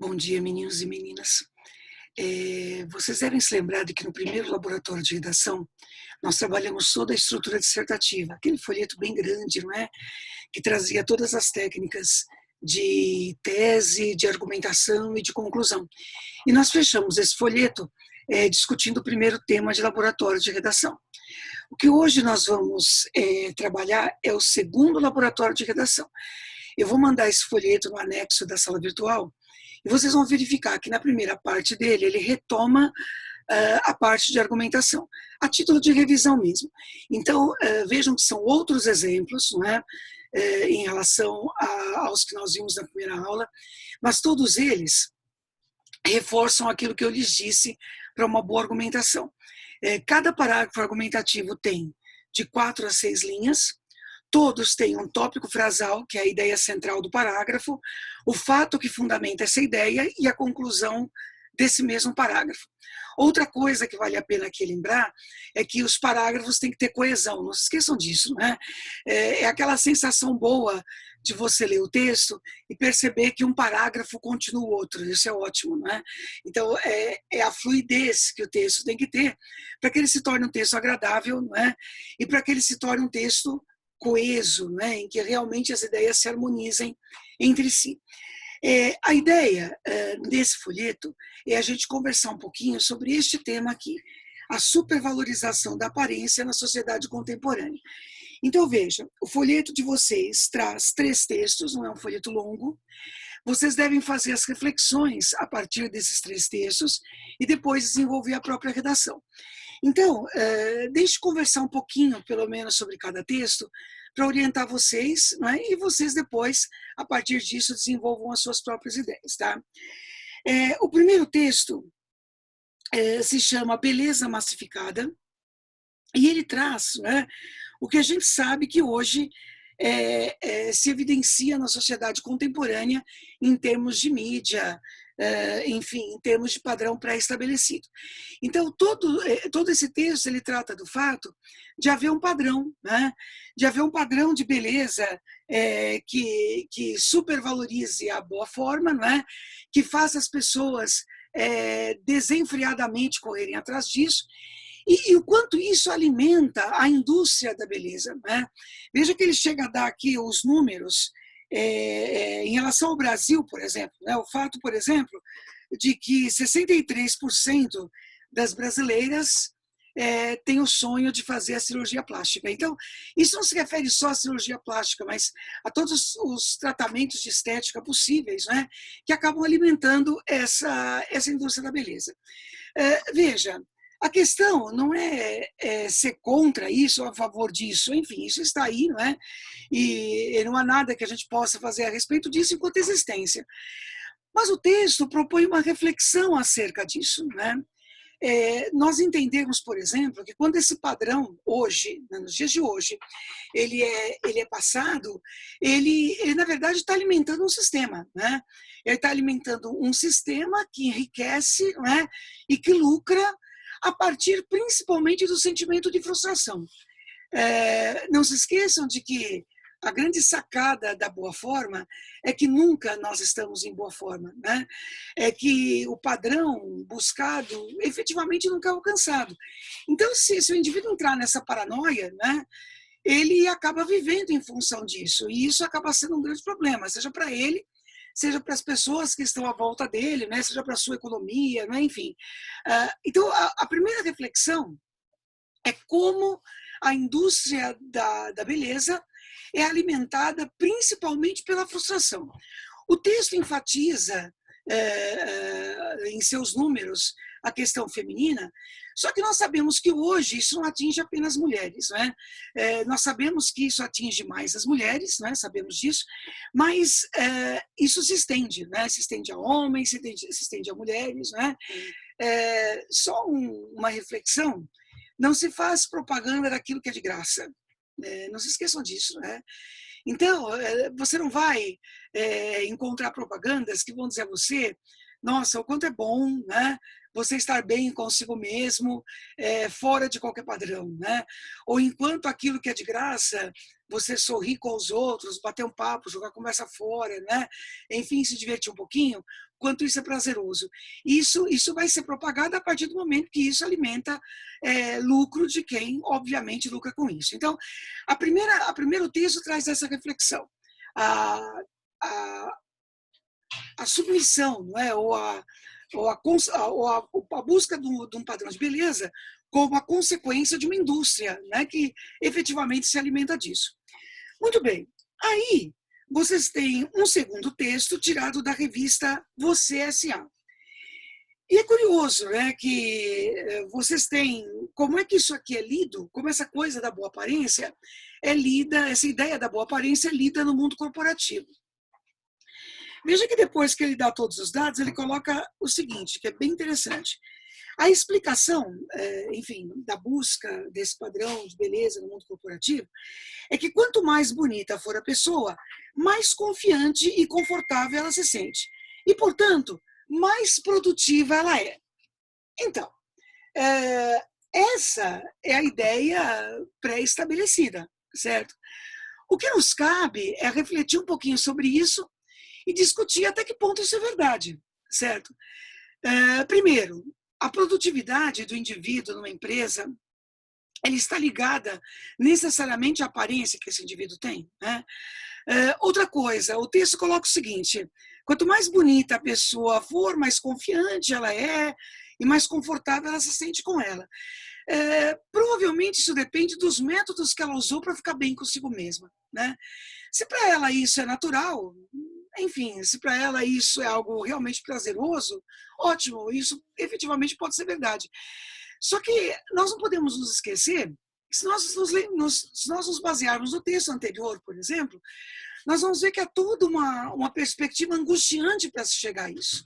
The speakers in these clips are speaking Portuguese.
Bom dia, meninos e meninas. Vocês devem se lembrar de que no primeiro laboratório de redação, nós trabalhamos toda a estrutura dissertativa, aquele folheto bem grande, não é? Que trazia todas as técnicas de tese, de argumentação e de conclusão. E nós fechamos esse folheto discutindo o primeiro tema de laboratório de redação. O que hoje nós vamos trabalhar é o segundo laboratório de redação. Eu vou mandar esse folheto no anexo da sala virtual e vocês vão verificar que na primeira parte dele ele retoma a parte de argumentação, a título de revisão mesmo. Então, vejam que são outros exemplos, não é? Em relação aos que nós vimos na primeira aula, mas todos eles reforçam aquilo que eu lhes disse para uma boa argumentação. Cada parágrafo argumentativo tem de 4 a 6 linhas, todos têm um tópico frasal, que é a ideia central do parágrafo, o fato que fundamenta essa ideia e a conclusão desse mesmo parágrafo. Outra coisa que vale a pena aqui lembrar é que os parágrafos têm que ter coesão, não se esqueçam disso, né? É aquela sensação boa de você ler o texto e perceber que um parágrafo continua o outro, isso é ótimo, né? Então, é a fluidez que o texto tem que ter para que ele se torne um texto agradável, não é? E para que ele se torne um texto coeso, né? Em que realmente as ideias se harmonizem entre si. A ideia desse folheto é a gente conversar um pouquinho sobre este tema aqui, a supervalorização da aparência na sociedade contemporânea. Então, veja, o folheto de vocês traz 3 textos, não é um folheto longo. Vocês devem fazer as reflexões a partir desses 3 textos e depois desenvolver a própria redação. Então, deixe eu conversar um pouquinho, pelo menos, sobre cada texto, para orientar vocês, né? E vocês depois, a partir disso, desenvolvam as suas próprias ideias. Tá? O primeiro texto se chama Beleza Massificada, e ele traz, né, o que a gente sabe que hoje se evidencia na sociedade contemporânea em termos de mídia, enfim, em termos de padrão pré-estabelecido. Então, todo esse texto ele trata do fato de haver um padrão, né? De haver um padrão de beleza que supervalorize a boa forma, não é? Que faça as pessoas desenfreadamente correrem atrás disso, e o quanto isso alimenta a indústria da beleza. Né? Veja que ele chega a dar aqui os números em relação ao Brasil, por exemplo. Né? O fato, por exemplo, de que 63% das brasileiras têm o sonho de fazer a cirurgia plástica. Então, isso não se refere só à cirurgia plástica, mas a todos os tratamentos de estética possíveis, né? Que acabam alimentando essa indústria da beleza. Veja, a questão não é ser contra isso ou a favor disso, enfim, isso está aí, não é? E não há nada que a gente possa fazer a respeito disso enquanto existência. Mas o texto propõe uma reflexão acerca disso, né? Nós entendemos, por exemplo, que quando esse padrão hoje, nos dias de hoje, ele é passado, ele na verdade está alimentando um sistema, né? Ele está alimentando um sistema que enriquece, né? E que lucra a partir principalmente do sentimento de frustração. Não se esqueçam de que a grande sacada da boa forma é que nunca nós estamos em boa forma, né? É que o padrão buscado efetivamente nunca é alcançado. Então, se o indivíduo entrar nessa paranoia, né, ele acaba vivendo em função disso, e isso acaba sendo um grande problema, seja para ele, seja para as pessoas que estão à volta dele, né, seja para a sua economia, né, enfim. Então, a primeira reflexão é como a indústria da beleza é alimentada principalmente pela frustração. O texto enfatiza em seus números a questão feminina, só que nós sabemos que hoje isso não atinge apenas mulheres, né? Nós sabemos que isso atinge mais as mulheres, né? Sabemos disso, mas isso se estende, né? Se estende a homens, se estende a mulheres, né? Só uma reflexão: não se faz propaganda daquilo que é de graça. Não se esqueçam disso, né? Então, você não vai encontrar propagandas que vão dizer a você: nossa, o quanto é bom, né? Você estar bem consigo mesmo, fora de qualquer padrão, né? Ou enquanto aquilo que é de graça você sorrir com os outros, bater um papo, jogar conversa fora, né? Enfim, se divertir um pouquinho, quanto isso é prazeroso. Isso vai ser propagado a partir do momento que isso alimenta lucro de quem, obviamente, lucra com isso. Então, a primeiro texto traz essa reflexão. A, a, a submissão, não é? Ou a busca de um padrão de beleza como a consequência de uma indústria, né, que efetivamente se alimenta disso. Muito bem. Aí, vocês têm um segundo texto tirado da revista Você S.A. E é curioso, né, que vocês têm, como é que isso aqui é lido, como essa coisa da boa aparência é lida, essa ideia da boa aparência é lida no mundo corporativo. Veja que depois que ele dá todos os dados, ele coloca o seguinte, que é bem interessante. A explicação, enfim, da busca desse padrão de beleza no mundo corporativo é que quanto mais bonita for a pessoa, mais confiante e confortável ela se sente. E, portanto, mais produtiva ela é. Então, essa é a ideia pré-estabelecida, certo? O que nos cabe é refletir um pouquinho sobre isso e discutir até que ponto isso é verdade, certo? Primeiro, a produtividade do indivíduo numa empresa, ela está ligada necessariamente à aparência que esse indivíduo tem, né? Outra coisa, o texto coloca o seguinte, quanto mais bonita a pessoa for, mais confiante ela é e mais confortável ela se sente com ela. Provavelmente isso depende dos métodos que ela usou para ficar bem consigo mesma, né? Se para ela isso é natural, enfim, se para ela isso é algo realmente prazeroso, ótimo, isso efetivamente pode ser verdade. Só que nós não podemos nos esquecer, se nós nos basearmos no texto anterior, por exemplo, nós vamos ver que há toda uma perspectiva angustiante para se chegar a isso.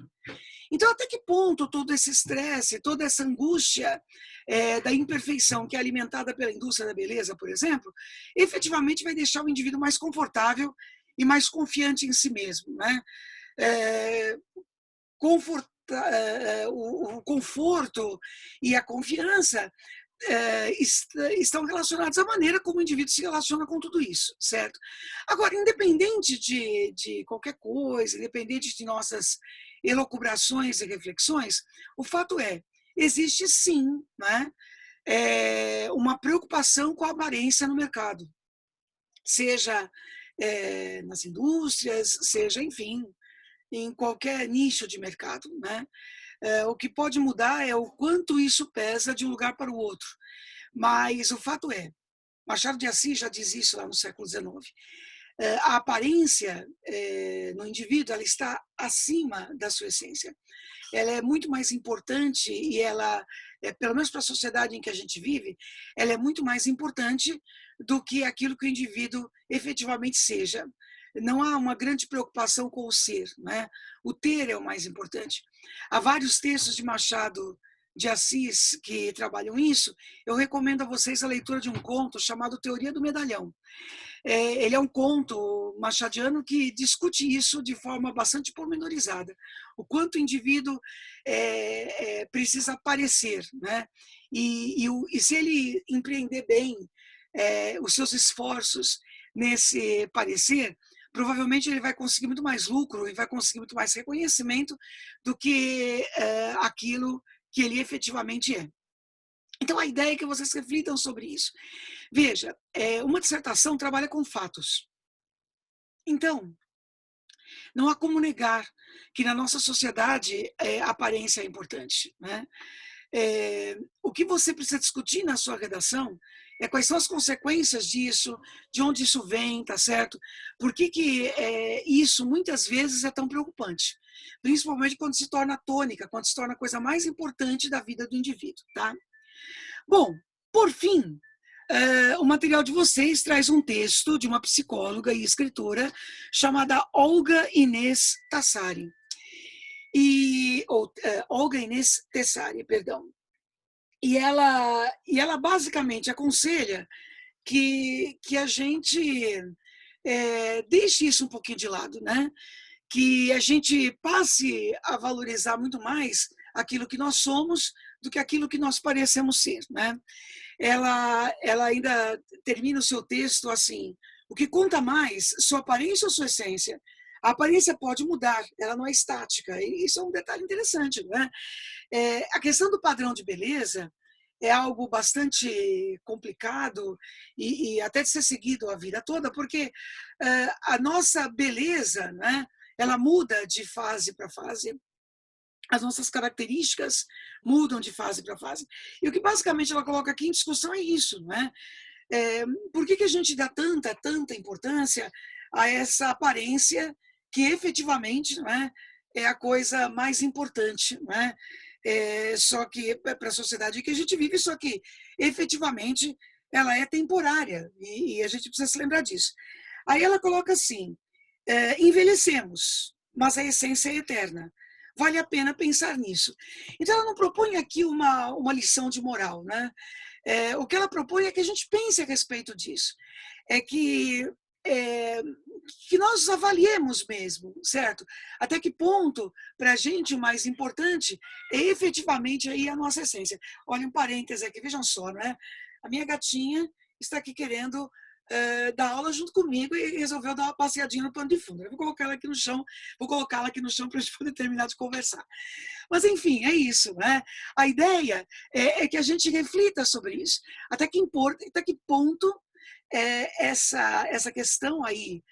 Então, até que ponto todo esse estresse, toda essa angústia da imperfeição que é alimentada pela indústria da beleza, por exemplo, efetivamente vai deixar o indivíduo mais confortável e mais confiante em si mesmo, né? O conforto e a confiança estão relacionados à maneira como o indivíduo se relaciona com tudo isso, certo? Agora, independente de qualquer coisa, independente de nossas elucubrações e reflexões, o fato existe sim, né, uma preocupação com a aparência no mercado, seja nas indústrias, seja, enfim, em qualquer nicho de mercado, né? O que pode mudar é o quanto isso pesa de um lugar para o outro. Mas o fato Machado de Assis já diz isso lá no século XIX, a aparência no indivíduo ela está acima da sua essência. Ela é muito mais importante e ela, pelo menos para a sociedade em que a gente vive, ela é muito mais importante do que aquilo que o indivíduo efetivamente seja. Não há uma grande preocupação com o ser, né? O ter é o mais importante. Há vários textos de Machado de Assis que trabalham isso. Eu recomendo a vocês a leitura de um conto chamado Teoria do Medalhão. Ele é um conto machadiano que discute isso de forma bastante pormenorizada. O quanto o indivíduo precisa aparecer, né? E se ele empreender bem os seus esforços nesse parecer, provavelmente ele vai conseguir muito mais lucro e vai conseguir muito mais reconhecimento do que aquilo que ele efetivamente é. Então, a ideia é que vocês reflitam sobre isso. Veja, uma dissertação trabalha com fatos. Então, não há como negar que na nossa sociedade a aparência é importante, né? O que você precisa discutir na sua redação quais são as consequências disso, de onde isso vem, tá certo? Por que isso muitas vezes é tão preocupante? Principalmente quando se torna tônica, quando se torna a coisa mais importante da vida do indivíduo, tá? Bom, por fim, o material de vocês traz um texto de uma psicóloga e escritora chamada Olga Inês Tessari. Olga Inês Tessari, perdão. E ela basicamente aconselha que a gente deixe isso um pouquinho de lado, né? Que a gente passe a valorizar muito mais aquilo que nós somos do que aquilo que nós parecemos ser, né? Ela ainda termina o seu texto assim: O que conta mais, sua aparência ou sua essência? A aparência pode mudar, ela não é estática. E isso é um detalhe interessante, não é? A questão do padrão de beleza é algo bastante complicado e até de ser seguido a vida toda, porque a nossa beleza, né, ela muda de fase para fase, as nossas características mudam de fase para fase. E o que basicamente ela coloca aqui em discussão é isso, não é? Por que a gente dá tanta importância a essa aparência que efetivamente não é a coisa mais importante, não é? Só que para a sociedade que a gente vive, só que efetivamente ela é temporária e a gente precisa se lembrar disso. Aí ela coloca assim: envelhecemos, mas a essência é eterna. Vale a pena pensar nisso. Então, ela não propõe aqui uma lição de moral, né? O que ela propõe é que a gente pense a respeito disso. É é, que nós avaliemos mesmo, certo? Até que ponto, para a gente, o mais importante é efetivamente aí a nossa essência. Olha, um parêntese aqui, vejam só, né? A minha gatinha está aqui querendo dar aula junto comigo e resolveu dar uma passeadinha no pano de fundo. Eu vou colocar ela aqui no chão, vou colocá-la aqui no chão para a gente poder terminar de conversar. Mas, enfim, é isso, né? A ideia é que a gente reflita sobre isso. Até que ponto essa questão aí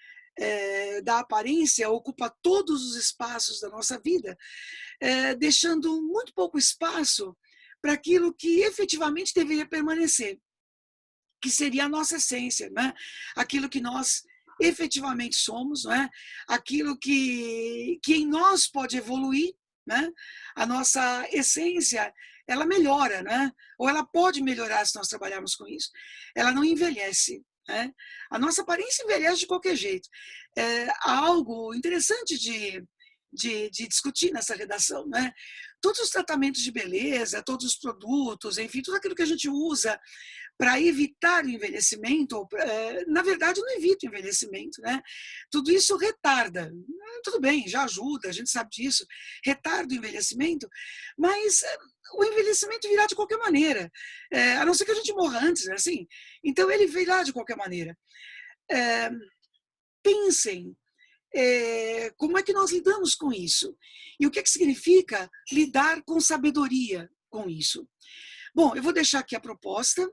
da aparência ocupa todos os espaços da nossa vida, deixando muito pouco espaço para aquilo que efetivamente deveria permanecer, que seria a nossa essência, né? Aquilo que nós efetivamente somos, né? Aquilo que em nós pode evoluir, né? A nossa essência, ela melhora, né? Ou ela pode melhorar se nós trabalharmos com isso. Ela não envelhece, né? A nossa aparência envelhece de qualquer jeito. Há algo interessante de discutir nessa redação, né? Todos os tratamentos de beleza, todos os produtos, enfim, tudo aquilo que a gente usa para evitar o envelhecimento, na verdade não evita o envelhecimento, né? Tudo isso retarda. Tudo bem, já ajuda, a gente sabe disso, retarda o envelhecimento, mas o envelhecimento virá de qualquer maneira, a não ser que a gente morra antes, assim. Então ele virá de qualquer maneira. Pensem como é que nós lidamos com isso e o que significa lidar com sabedoria com isso. Bom, eu vou deixar aqui a proposta.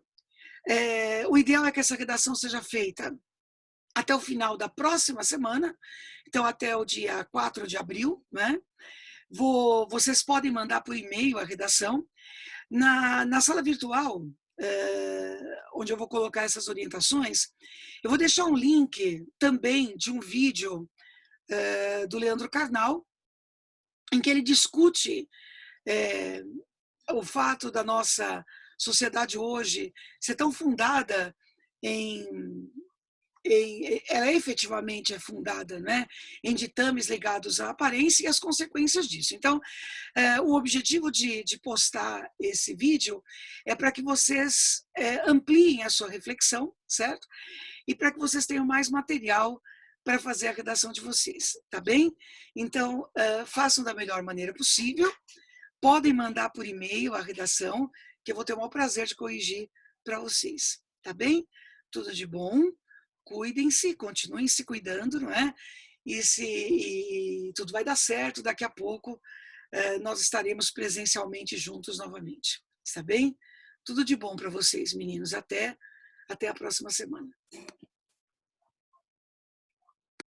O ideal é que essa redação seja feita até o final da próxima semana, então até o dia 4 de abril, né? Vocês podem mandar por e-mail a redação. Na sala virtual, onde eu vou colocar essas orientações, eu vou deixar um link também de um vídeo do Leandro Carnal, em que ele discute o fato da nossa sociedade hoje ser tão fundada ela efetivamente é fundada, né, em ditames ligados à aparência e às consequências disso. Então, o objetivo de postar esse vídeo é para que vocês ampliem a sua reflexão, certo? E para que vocês tenham mais material para fazer a redação de vocês, tá bem? Então, façam da melhor maneira possível. Podem mandar por e-mail a redação, que eu vou ter o maior prazer de corrigir para vocês, tá bem? Tudo de bom, cuidem-se, continuem se cuidando, não é? E tudo vai dar certo, daqui a pouco nós estaremos presencialmente juntos novamente, está bem? Tudo de bom para vocês, meninos, até a próxima semana.